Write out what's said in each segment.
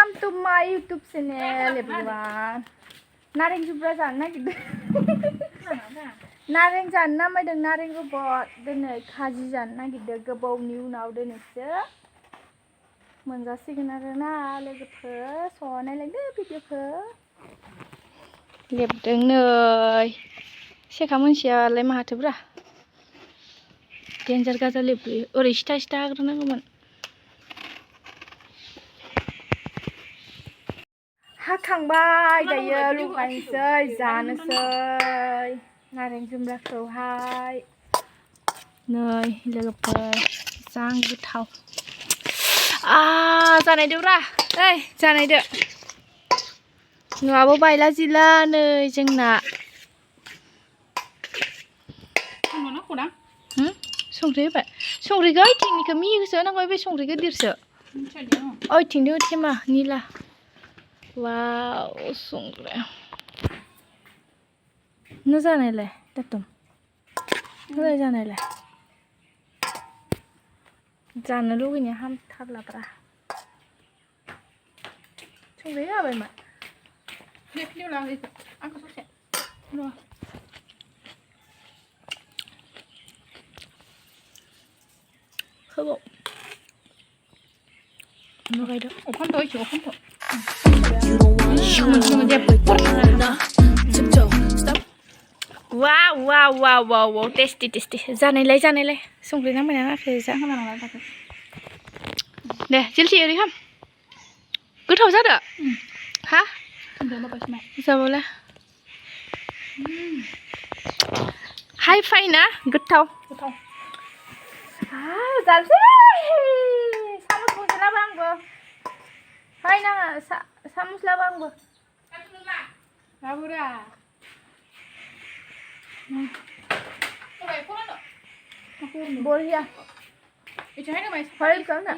Welcome to my YouTube channel, everyone. Nareng jumbra जानो नागिरदों. Nareng जानो नामायदों नारें रबट. दिनै khaji जानो नागिरदों गोबावनि उनाव दिनैसो मोनजासिगोन आरोना लोगोफोर. नायलांदो भिडिअखौ. लेबदों नै. सेखा मोनसेयालाय माहाथोब्रा. डेन्जार गाजा लेबब्रेयो. ओरै सिथा सिथा हाग्रोनांगौमोन. हाखांबाय दायो लगायनोसै जानोसै नारें जुम्ब्राखौहाय नै लोगोफोर जां गोथाव जानायदोब्रा ओइ जानायदो न'आबो बायला जिला नै जोंना संख्रि होबाय संख्रिखौ ओइथिंनिखौ मिहिखौसो होनांगौ बे संख्रि गिदिरसो ओइथिंदो थेमा निला Wow, sungguh. Nu sana le, datum. Nu sana le. Sana lu ini ham thap lah pra. Sungguh apa ini? Lihat lagi, aku suka. Nu. Kau. Nu kau itu. Open toh, itu open toh. Wow, tasty. Janganlah. Sungguh namanya apa sih? Deh, jelsi ini ham. Good tahu saja? Hah? Zabola. High five na? Good tahu. Jalsi. Sama pun lah bang bo. Hai na, samus lah bang bo. Abura. Boleh ya. Itu hai na mas. Hari kan na.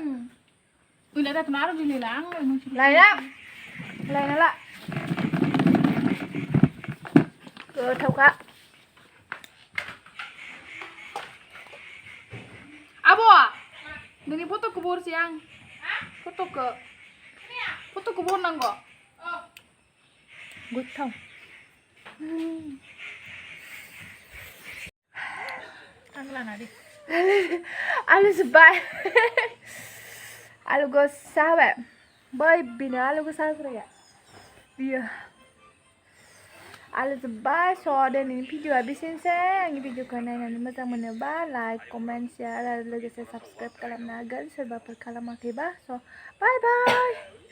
Udah dah tunaru dulu lang. Lain lah. Tahu kak. Abo, ini foto kubur siang. Foto kubur nanggo. Good tahu. Anglah nadi. Alu sebai. Alu gosawe. Boy bina alu gosawe ya. Iya. Alu sebai so dan ini video habisin saya. Ini video kalian yang macam mana bah like, comment, share, dan lagi subscribe kalau nak agar serba perkala makai bah. So bye bye.